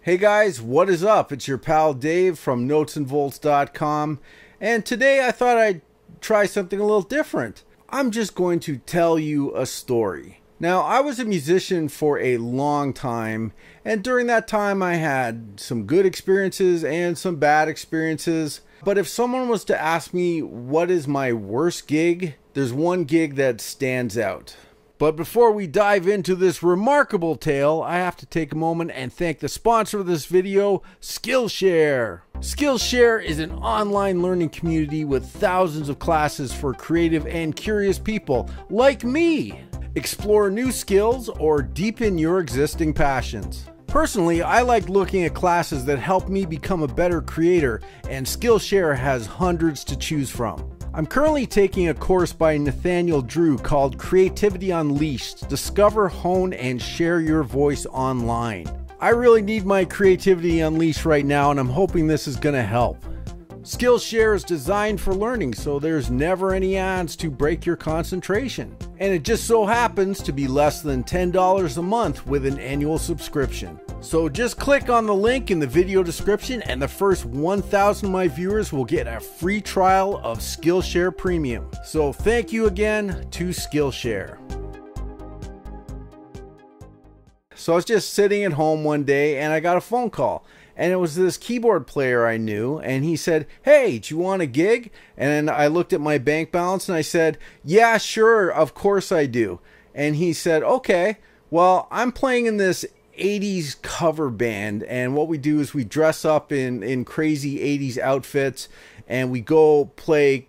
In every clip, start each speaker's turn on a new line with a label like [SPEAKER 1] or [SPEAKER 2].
[SPEAKER 1] Hey guys, what is up? It's your pal Dave from notesandvolts.com, and today I thought I'd try something a little different. I'm just going to tell you a story. Now, I was a musician for a long time, and during that time I had some good experiences and some bad experiences. But if someone was to ask me what is my worst gig, there's one gig that stands out. But before we dive into this remarkable tale, I have to take a moment and thank the sponsor of this video, Skillshare. Skillshare is an online learning community with thousands of classes for creative and curious people like me. Explore new skills or deepen your existing passions. Personally, I like looking at classes that help me become a better creator, and Skillshare has hundreds to choose from. I'm currently taking a course by Nathaniel Drew called Creativity Unleashed: Discover, Hone, and Share Your Voice Online. I really need my creativity unleashed right now, and I'm hoping this is going to help. Skillshare is designed for learning, so there's never any ads to break your concentration. And it just so happens to be less than $10 a month with an annual subscription. So just click on the link in the video description and the first 1,000 of my viewers will get a free trial of Skillshare Premium. So thank you again to Skillshare. So I was just sitting at home one day and I got a phone call. And it was this keyboard player I knew, and he said, "Hey, do you want a gig?" And I looked at my bank balance and I said, "Yeah, sure, of course I do." And he said, "Okay, well, I'm playing in this 80s cover band, and what we do is we dress up in crazy 80s outfits, and we go play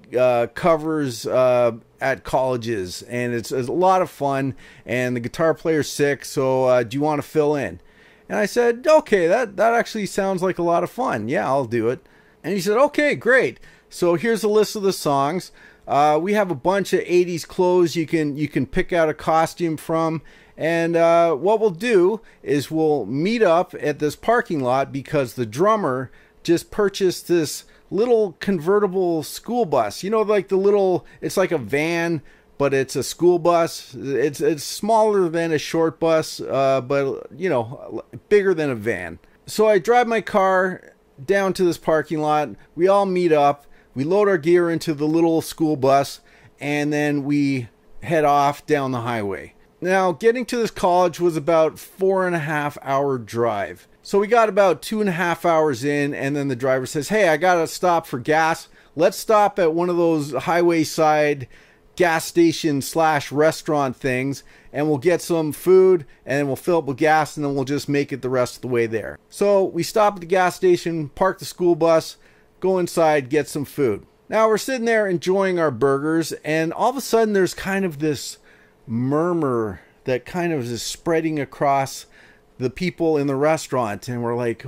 [SPEAKER 1] covers at colleges, and it's a lot of fun, and the guitar player's sick, so do you want to fill in?" And I said, "Okay, that actually sounds like a lot of fun. Yeah, I'll do it." And he said, "Okay, great. So here's a list of the songs. We have a bunch of 80s clothes you can pick out a costume from. And what we'll do is we'll meet up at this parking lot because the drummer just purchased this little convertible school bus. You know, like the little, it's like a van, but it's a school bus. It's smaller than a short bus, but, you know, bigger than a van. So I drive my car down to this parking lot. We all meet up. We load our gear into the little school bus, and then we head off down the highway. Now, getting to this college was about 4.5 hour drive. So we got about 2.5 hours in, and then the driver says, "Hey, I got to stop for gas. Let's stop at one of those highway side gas station / restaurant things, and we'll get some food, and we'll fill up with gas, and then we'll just make it the rest of the way there." So we stop at the gas station, park the school bus, go inside, get some food. Now we're sitting there enjoying our burgers, and all of a sudden there's kind of this murmur that kind of is spreading across the people in the restaurant, and we're like,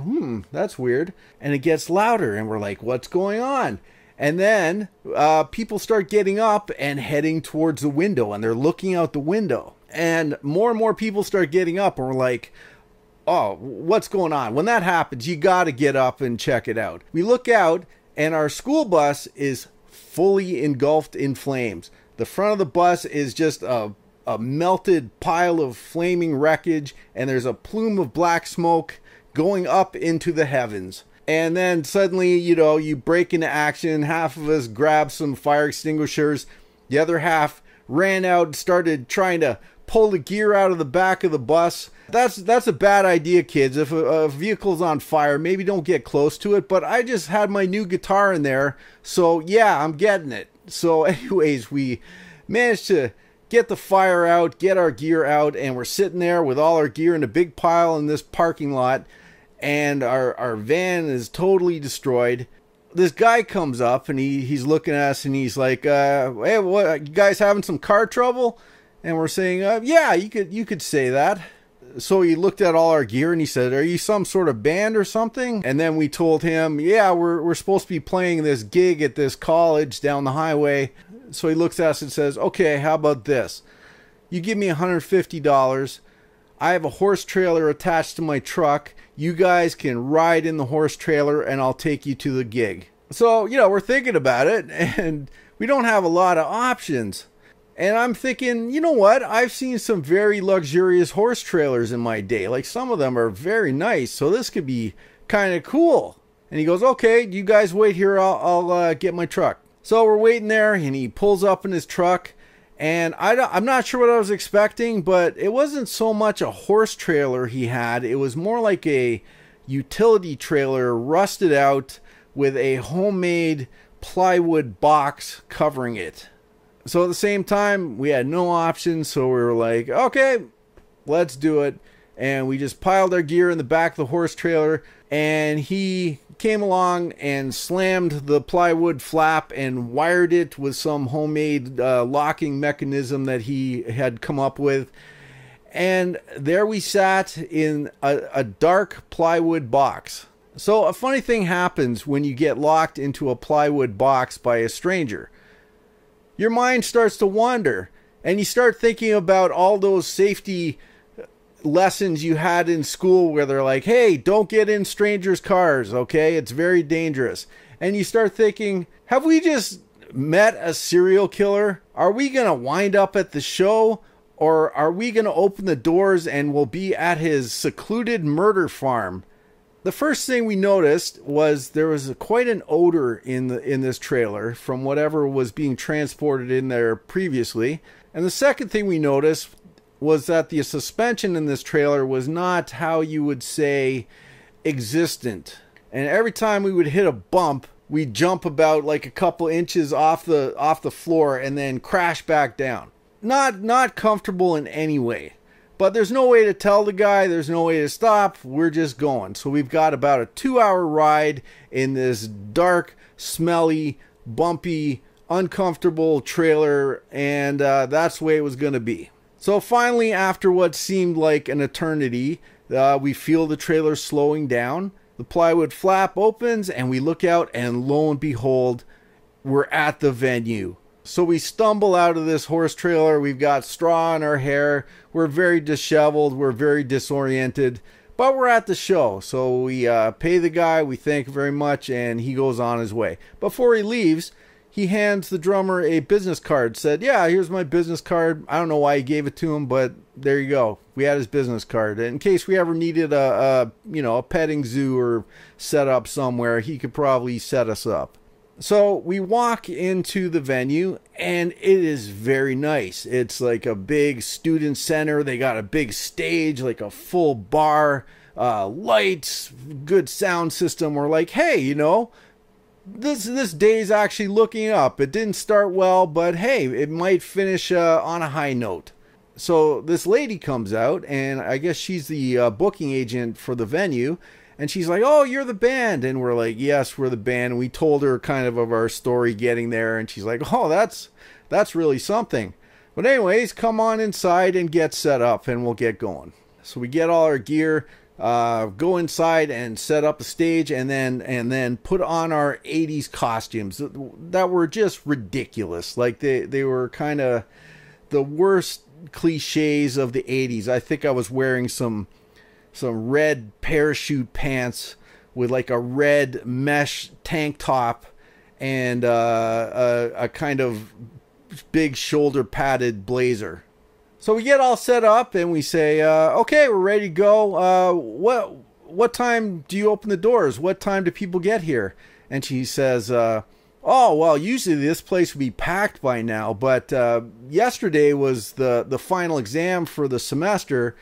[SPEAKER 1] that's weird. And it gets louder, and we're like, what's going on? And then people start getting up and heading towards the window, and they're looking out the window. And more people start getting up, and we're like, oh, what's going on? When that happens, you got to get up and check it out. We look out, and our school bus is fully engulfed in flames. The front of the bus is just a melted pile of flaming wreckage, and there's a plume of black smoke going up into the heavens. And then suddenly, you know, you break into action. Half of us grabbed some fire extinguishers. The other half ran out and started trying to pull the gear out of the back of the bus. That's a bad idea, kids. If a vehicle's on fire, maybe don't get close to it. But I just had my new guitar in there, so yeah, I'm getting it. So anyways, we managed to get the fire out, get our gear out, and we're sitting there with all our gear in a big pile in this parking lot. And our van is totally destroyed. This guy comes up, and he's looking at us, and he's like, "Hey, what? You guys having some car trouble?" And we're saying, "Yeah, you could say that." So he looked at all our gear, and he said, "Are you some sort of band or something?" And then we told him, "Yeah, we're supposed to be playing this gig at this college down the highway." So he looks at us and says, "Okay, how about this? You give me $150. I have a horse trailer attached to my truck. You guys can ride in the horse trailer, and I'll take you to the gig." So, you know, we're thinking about it, and we don't have a lot of options. And I'm thinking, you know what? I've seen some very luxurious horse trailers in my day. Like, some of them are very nice, so this could be kind of cool. And he goes, okay, you guys wait here, I'll get my truck. So we're waiting there, and he pulls up in his truck, and I'm not sure what I was expecting, but it wasn't so much a horse trailer he had. It was more like a utility trailer, rusted out, with a homemade plywood box covering it. So at the same time, we had no options, so we were like, okay, let's do it. And we just piled our gear in the back of the horse trailer, and he came along and slammed the plywood flap and wired it with some homemade locking mechanism that he had come up with. And there we sat in a dark plywood box. So a funny thing happens when you get locked into a plywood box by a stranger. Your mind starts to wander, and you start thinking about all those safety lessons you had in school where they're like, hey, don't get in strangers' cars, okay? It's very dangerous. And you start thinking, have we just met a serial killer? Are we going to wind up at the show? Or are we going to open the doors and we'll be at his secluded murder farm? The first thing we noticed was there was quite an odor in this trailer from whatever was being transported in there previously. And the second thing we noticed was that the suspension in this trailer was not how you would say existent. And every time we would hit a bump, we'd jump about like a couple inches off the floor and then crash back down. Not comfortable in any way. But there's no way to tell the guy, there's no way to stop, we're just going. So we've got about a 2-hour ride in this dark, smelly, bumpy, uncomfortable trailer, and that's the way it was going to be. So finally, after what seemed like an eternity, we feel the trailer slowing down. The plywood flap opens, and we look out, and lo and behold, we're at the venue. So we stumble out of this horse trailer. We've got straw in our hair. We're very disheveled. We're very disoriented. But we're at the show. So we pay the guy. We thank him very much. And he goes on his way. Before he leaves, he hands the drummer a business card. Said, yeah, here's my business card. I don't know why he gave it to him, but there you go. We had his business card. In case we ever needed a petting zoo or set up somewhere, he could probably set us up. So we walk into the venue, and it is very nice. It's like a big student center. They got a big stage, like a full bar, lights, good sound system. We're like, hey, this day's actually looking up. It didn't start well, but hey, it might finish on a high note. So this lady comes out, and I guess she's the booking agent for the venue. And she's like, oh, you're the band. And we're like, yes, we're the band. And we told her kind of our story getting there. And she's like, oh, that's really something. But anyways, come on inside and get set up and we'll get going. So we get all our gear, go inside and set up the stage, and then put on our 80s costumes that were just ridiculous. Like they were kind of the worst cliches of the 80s. I think I was wearing some red parachute pants with like a red mesh tank top and a kind of big shoulder padded blazer. So we get all set up and we say, okay, we're ready to go. What time do you open the doors? What time do people get here? And she says, oh, well, usually this place would be packed by now, but yesterday was the final exam for the semester.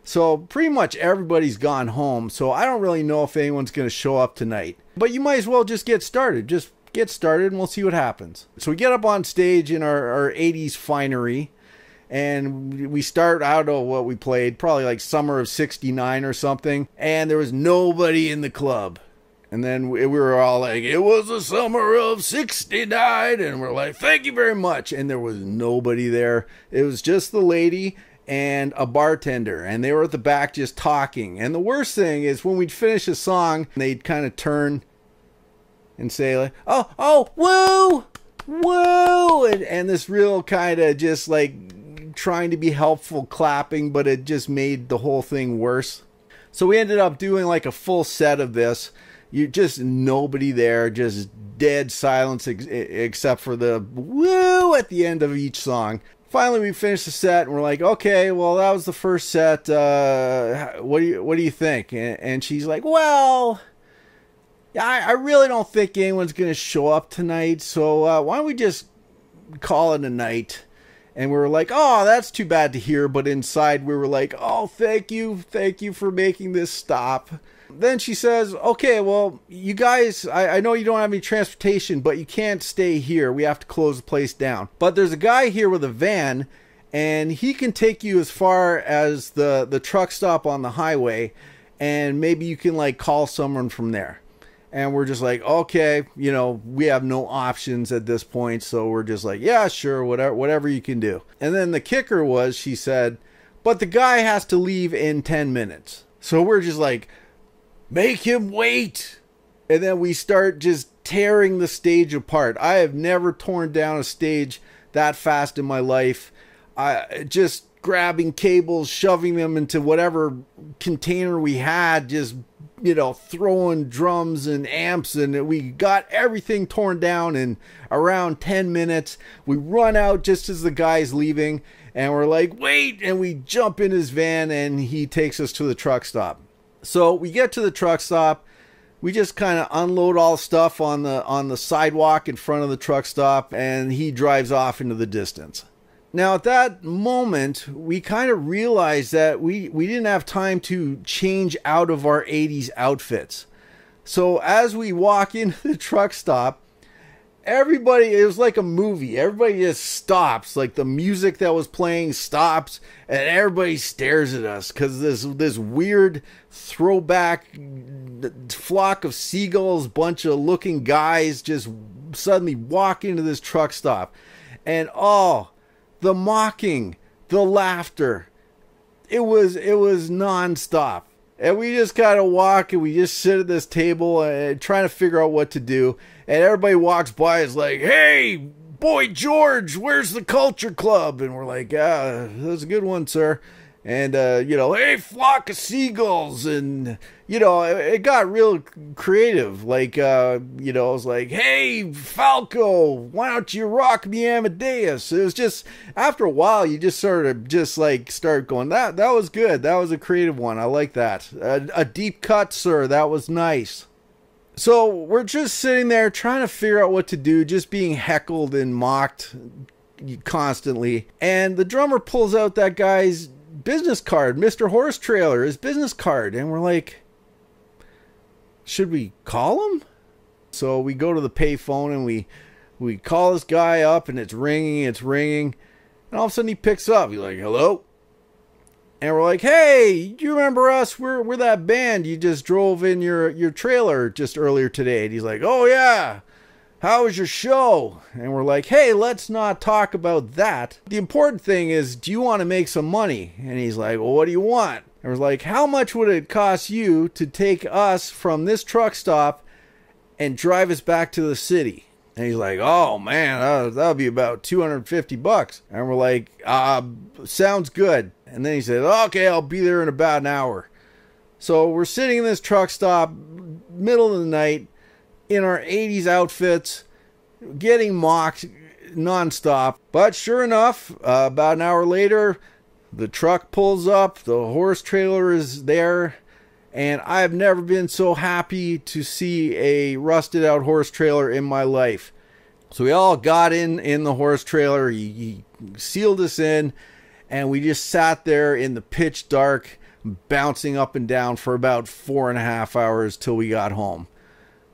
[SPEAKER 1] So pretty much everybody's gone home, so I don't really know if anyone's going to show up tonight. But you might as well just get started. Just get started and we'll see what happens. So we get up on stage in our 80s finery, and we start out of what we played, probably like Summer of '69 or something, and there was nobody in the club. And then we were all like, it was the summer of '69, and we're like, thank you very much. And there was nobody there. It was just the lady and a bartender, and they were at the back just talking. And the worst thing is when we'd finish a song, they'd kind of turn and say like, oh, woo, woo, and this real kind of just like trying to be helpful clapping, but it just made the whole thing worse. So we ended up doing like a full set of this. You just nobody there, just dead silence except for the woo at the end of each song. finally we finished the set and we're like, okay, well, that was the first set. What do you think? And she's like, well, yeah, I really don't think anyone's going to show up tonight. So why don't we just call it a night? And we were like, oh, that's too bad to hear. But inside we were like, oh, thank you for making this stop. Then she says, okay, well, you guys, I know you don't have any transportation, but you can't stay here. We have to close the place down. But there's a guy here with a van, and he can take you as far as the truck stop on the highway, and maybe you can like call someone from there. And we're just like, okay, you know, we have no options at this point. So we're just like, yeah, sure, whatever you can do. And then the kicker was, she said, but the guy has to leave in 10 minutes. So we're just like, make him wait. And then we start just tearing the stage apart. I have never torn down a stage that fast in my life. Just grabbing cables, shoving them into whatever container we had, just, you know, throwing drums and amps, and we got everything torn down in around 10 minutes. We run out just as the guy's leaving, and we're like, wait, and we jump in his van, and he takes us to the truck stop. So we get to the truck stop. We just kind of unload all the stuff on the sidewalk in front of the truck stop, and he drives off into the distance. Now at that moment, we kind of realized that we didn't have time to change out of our 80s outfits. So as we walk into the truck stop, everybody, it was like a movie. Everybody just stops. Like the music that was playing stops, and everybody stares at us because this weird throwback flock of seagulls, bunch of looking guys just suddenly walk into this truck stop. And oh, the mocking, the laughter, it was nonstop. And we just kind of walk and we just sit at this table and trying to figure out what to do. And everybody walks by, is like, hey, boy George, where's the Culture Club? And we're like, that's a good one, sir. And, you know, hey, flock of seagulls. And, you know, it got real creative. Like, you know, I was like, hey, Falco, why don't you rock me Amadeus? It was just, after a while, you just sort of just like start going, that was good. That was a creative one. I like that. A deep cut, sir. That was nice. So we're just sitting there trying to figure out what to do, just being heckled and mocked constantly. And the drummer pulls out that guy's business card, Mr. Horse Trailer, his business card. And we're like, should we call him? So we go to the payphone and we call this guy up, and it's ringing. And all of a sudden he picks up. He's like, hello? And we're like, hey, do you remember us? We're that band you just drove in your trailer just earlier today. And he's like, oh yeah, how was your show? And we're like, hey, let's not talk about that. The important thing is, do you want to make some money? And he's like, well, what do you want? And we're like, how much would it cost you to take us from this truck stop and drive us back to the city? And he's like, oh man, that'll be about $250. And we're like, sounds good. And then he said, okay, I'll be there in about an hour. So we're sitting in this truck stop, middle of the night, in our 80s outfits, getting mocked nonstop. But sure enough, about an hour later, the truck pulls up, the horse trailer is there, and I've never been so happy to see a rusted out horse trailer in my life. So we all got in the horse trailer, he sealed us in, and we just sat there in the pitch dark, bouncing up and down for about 4.5 hours till we got home.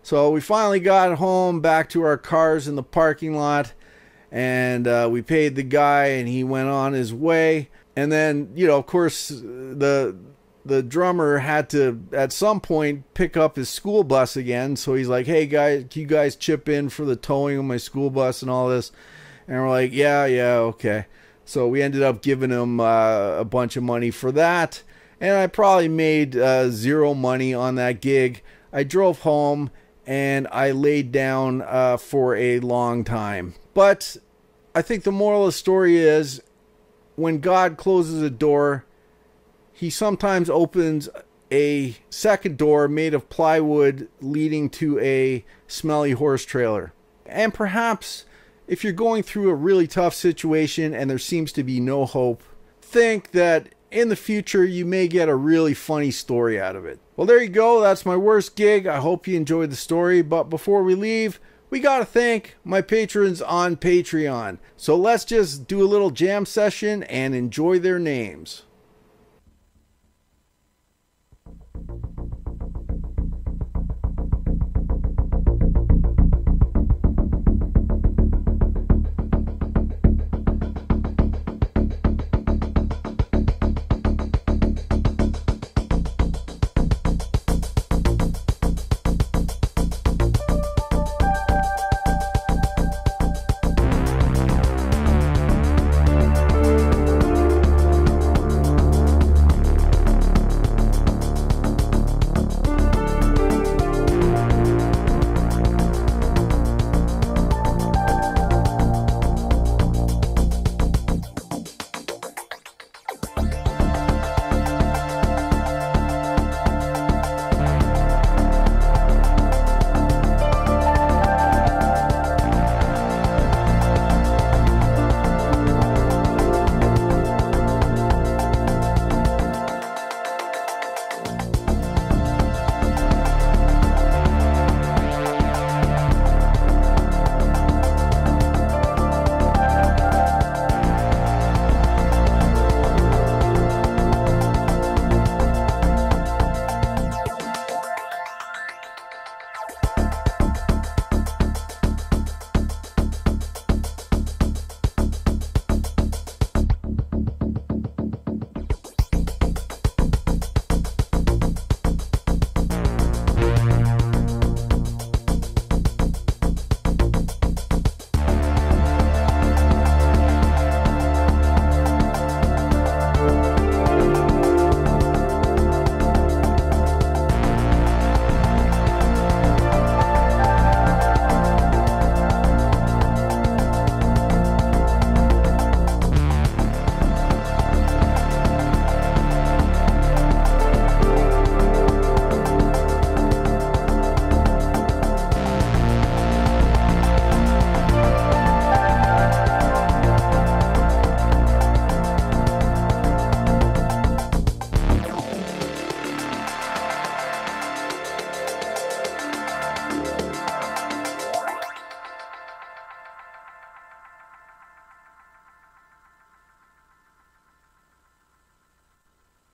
[SPEAKER 1] So we finally got home, back to our cars in the parking lot, and we paid the guy, and he went on his way. And then, you know, of course, the drummer had to, at some point, pick up his school bus again. So he's like, hey, guys, can you guys chip in for the towing of my school bus and all this? And we're like, yeah, okay. So we ended up giving him a bunch of money for that. And I probably made zero money on that gig. I drove home and I laid down for a long time. But I think the moral of the story is, when God closes a door, he sometimes opens a second door made of plywood leading to a smelly horse trailer. And perhaps if you're going through a really tough situation and there seems to be no hope, think that in the future you may get a really funny story out of it. Well, there you go. That's my worst gig. I hope you enjoyed the story. But before we leave, we got to thank my patrons on Patreon. So let's just do a little jam session and enjoy their names.